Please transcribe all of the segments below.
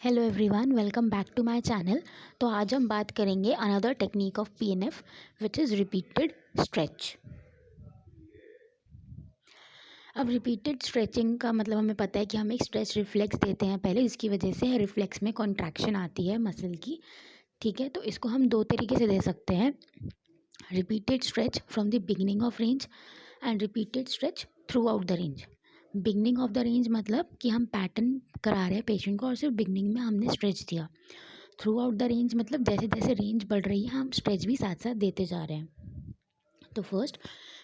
Hello everyone, welcome back to my channel. तो आज हम बात करेंगे another technique of PNF which is repeated stretch. अब रिपीटेड स्ट्रेचिंग का मतलब हमें पता है कि हम एक स्ट्रेच रिफ्लेक्स देते हैं पहले, इसकी वजह से रिफ्लेक्स में कॉन्ट्रैक्शन आती है मसल की। ठीक है, तो इसको हम दो तरीके से दे सकते हैं, repeated stretch from the beginning of range and repeated stretch through out the range. Beginning of the range मतलब कि हम पैटर्न करा रहे हैं पेशेंट को और सिर्फ बिगनिंग में हमने स्ट्रेच दिया। थ्रू आउट द रेंज मतलब जैसे जैसे रेंज बढ़ रही है हम स्ट्रेच भी साथ साथ देते जा रहे हैं। तो first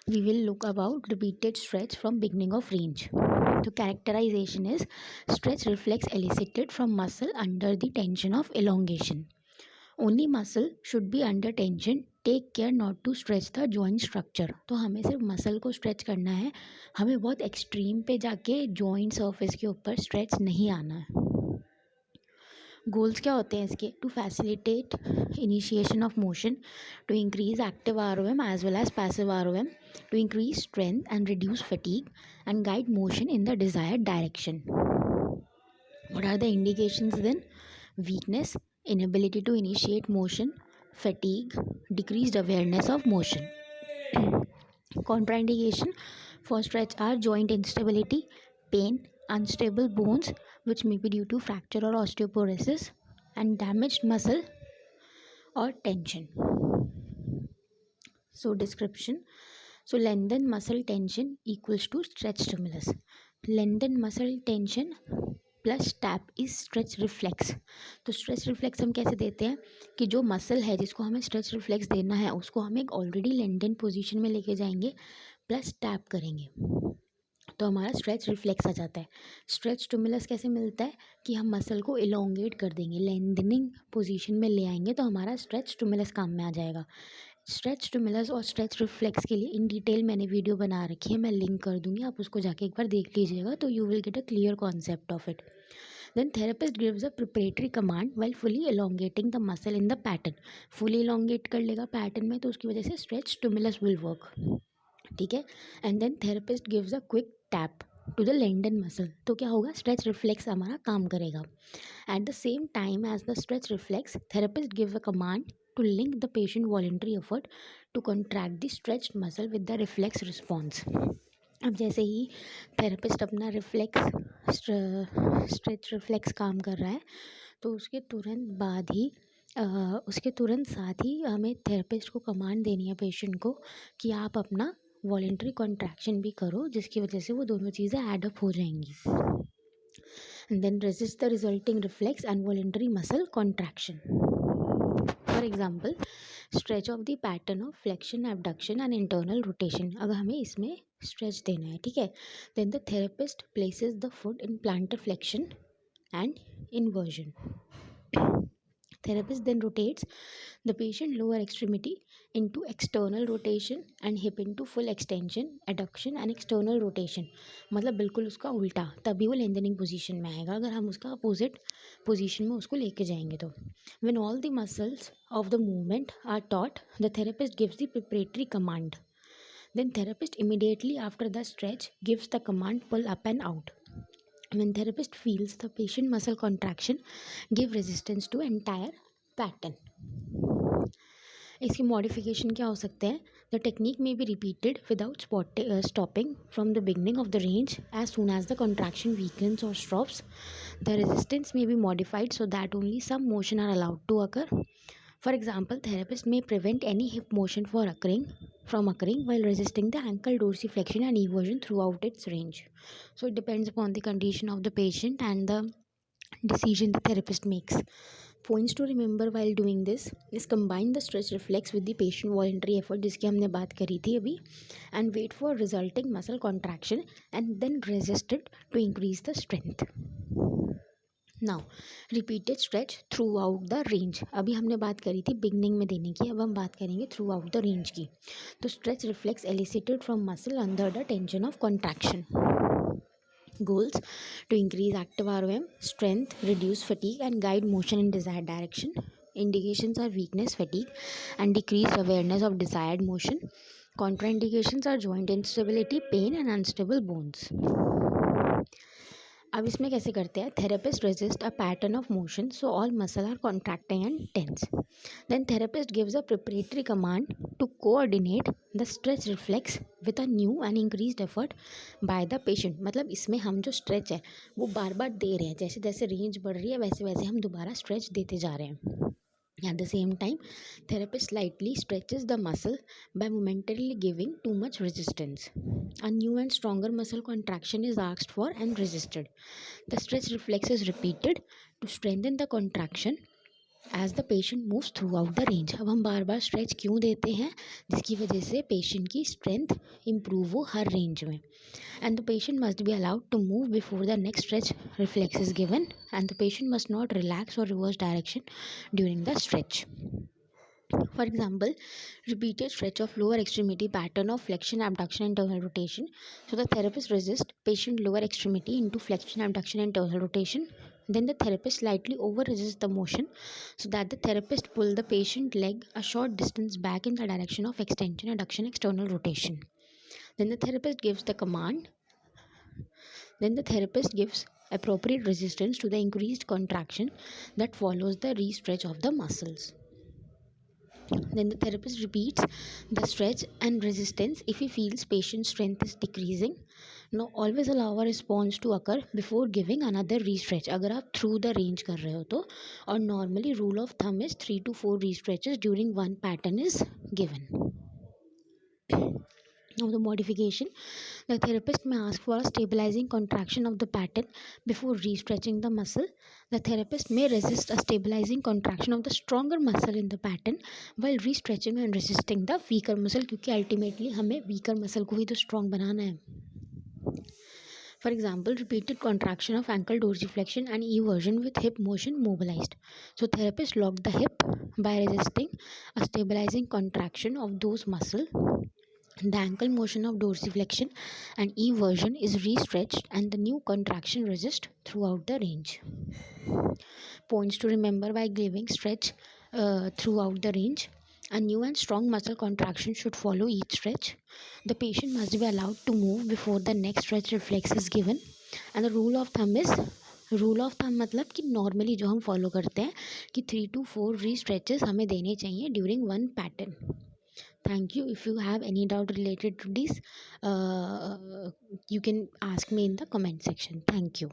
we will look about repeated stretch from beginning of range. तो characterization is stretch reflex elicited from muscle under the tension of elongation. Only muscle should be under tension, take care not to stretch the joint structure. तो हमें सिर्फ muscle को stretch करना है, हमें बहुत extreme पे जाके जॉइंट सर्फेस के ऊपर स्ट्रेच नहीं आना है। गोल्स क्या होते हैं इसके? To facilitate initiation of motion, to increase active ROM as well as passive ROM, to increase strength and reduce fatigue and guide motion in the desired direction. What are the indications then? Weakness, inability to initiate motion, fatigue, decreased awareness of motion. Contraindication for stretch are joint instability, pain, unstable bones which may be due to fracture or osteoporosis, and damaged muscle or tension. So description. So lengthen muscle tension equals to stretch stimulus. Lengthen muscle tension plus tap is stretch reflex. तो stretch reflex हम कैसे देते हैं कि जो muscle है जिसको हमें स्ट्रेच रिफ्लेक्स देना है उसको हम एक ऑलरेडी लेंडन पोजीशन में लेके जाएंगे प्लस टैप करेंगे तो हमारा स्ट्रेच रिफ्लेक्स आ जाता है. स्ट्रेच स्टिमुलस कैसे मिलता है कि हम मसल को इलोंगेट कर देंगे, लेंथनिंग पोजीशन में ले आएंगे तो हमारा स्ट्रेच स्टिमुलस काम में आ जाएगा. स्ट्रेच स्टिमुलस और स्ट्रेच रिफ्लेक्स के लिए इन डिटेल मैंने वीडियो बना रखी है, मैं लिंक कर दूंगी, आप उसको जाके एक बार देख लीजिएगा तो you will get a clear concept of it. Then therapist gives a preparatory command while fully elongating the muscle in the pattern. Fully elongate कर लेगा पैटर्न में तो उसकी वजह से stretch stimulus will work. ठीक है. And then therapist gives a quick tap to the lendon muscle. तो क्या होगा? stretch reflex हमारा काम करेगा. At the same time as the stretch reflex, therapist gives a command to link the patient voluntary effort to contract the stretched muscle with the reflex response. अब जैसे ही therapist अपना stretch reflex काम कर रहा है तो उसके तुरंत साथ ही हमें थेरेपिस्ट को कमांड देनी है पेशेंट को कि आप अपना वॉलेंट्री कॉन्ट्रैक्शन भी करो, जिसकी वजह से वो दोनों चीज़ें ऐड अप हो जाएंगी. And then resist the resulting reflex and voluntary muscle contraction. For example stretch of the pattern of flexion, abduction and internal rotation. अगर हमें इसमें स्ट्रेच देना है, ठीक है, then the therapist places the foot in plantar flexion and inversion. Therapist then rotates the patient lower extremity into external rotation and hip into full extension, adduction and external rotation. मतलब बिल्कुल उसका उल्टा, तभी वो लेंथनिंग पोजीशन में आएगा अगर हम उसका अपोजिट पोजीशन में उसको लेके जाएंगे तो. When all the muscles of the movement are taut, the therapist gives the preparatory command. Then therapist immediately after the stretch gives the command pull up and out. When therapist feels the patient muscle contraction, give resistance to entire pattern. इसकी modification क्या हो सकते हैं? The technique may be repeated without stopping from the beginning of the range as soon as the contraction weakens और stops. The resistance may be modified so that only some motion are allowed to occur. For example, therapist may prevent any hip motion from occurring while resisting the ankle dorsiflexion and eversion throughout its range. So it depends upon the condition of the patient and the decision the therapist makes. Points to remember while doing this is combine the stretch reflex with the patient voluntary effort जिसकी हमने बात करी थी अभी, and wait for resulting muscle contraction and then resist it to increase the strength. Now repeated stretch through out the range. अभी हमने बात करी थी बिगनिंग में देने की, अब हम बात करेंगे थ्रू आउट द रेंज की. तो stretch reflex elicited from muscle under the tension of contraction. Goals to increase active ROM, strength, reduce fatigue and guide motion in desired direction. Indications are weakness, fatigue, and decreased awareness of desired motion. Contraindications are joint instability, pain, and unstable bones. अब इसमें कैसे करते हैं, therapist resist a pattern of motion so all muscle are contracting and tense, then therapist gives a preparatory command to coordinate the stretch reflex with a new and increased effort by the patient. मतलब इसमें हम जो stretch है वो बार बार दे रहे हैं, जैसे जैसे रेंज बढ़ रही है वैसे वैसे हम दोबारा स्ट्रेच देते जा रहे हैं। At the same time, therapist slightly stretches the muscle by momentarily giving too much resistance. A new and stronger muscle contraction is asked for and resisted. The stretch reflex is repeated to strengthen the contraction as the patient moves throughout the range. अब हम बार बार stretch क्यों देते हैं, जिसकी वजह से patient की strength improve हो हर रेंज में। And the patient must be allowed to move before the next stretch reflex is given, and the patient must not relax और reverse direction during the stretch. For example, repeated stretch of lower extremity pattern of flexion, abduction, and internal rotation. So the therapist resists patient lower extremity into flexion, abduction, and internal rotation. Then the therapist slightly over resists the motion so that the therapist pull the patient leg a short distance back in the direction of extension, adduction, external rotation. Then the therapist gives the command. Then the therapist gives appropriate resistance to the increased contraction that follows the re-stretch of the muscles. Then the therapist repeats the stretch and resistance if he feels patient strength is decreasing. Now always allow a response to occur before giving another re-stretch. अगर आप through the range कर रहे हो तो, और normally rule of thumb is 3 to 4 re-stretches during one pattern is given. Now the modification, the therapist may ask for a stabilizing contraction of the pattern before re-stretching the muscle. The therapist may resist a stabilizing contraction of the stronger muscle in the pattern while re-stretching and resisting the weaker muscle, क्योंकि ultimately हमें weaker muscle को ही तो strong बनाना है. For example, repeated contraction of ankle dorsiflexion and eversion with hip motion mobilized. So therapist lock the hip by resisting a stabilizing contraction of those muscles. The ankle motion of dorsiflexion and eversion is re-stretched and the new contraction resists throughout the range. Points to remember by giving stretch throughout the range. A new and strong muscle contraction should follow each stretch. The patient must be allowed to move before the next stretch reflex is given. And the rule of thumb is, rule of thumb मतलब कि normally जो हम follow करते हैं कि 3 to 4 री stretches हमें देने चाहिए during one pattern. Thank you. If you have any doubt related to this, you can ask me in the comment section. Thank you.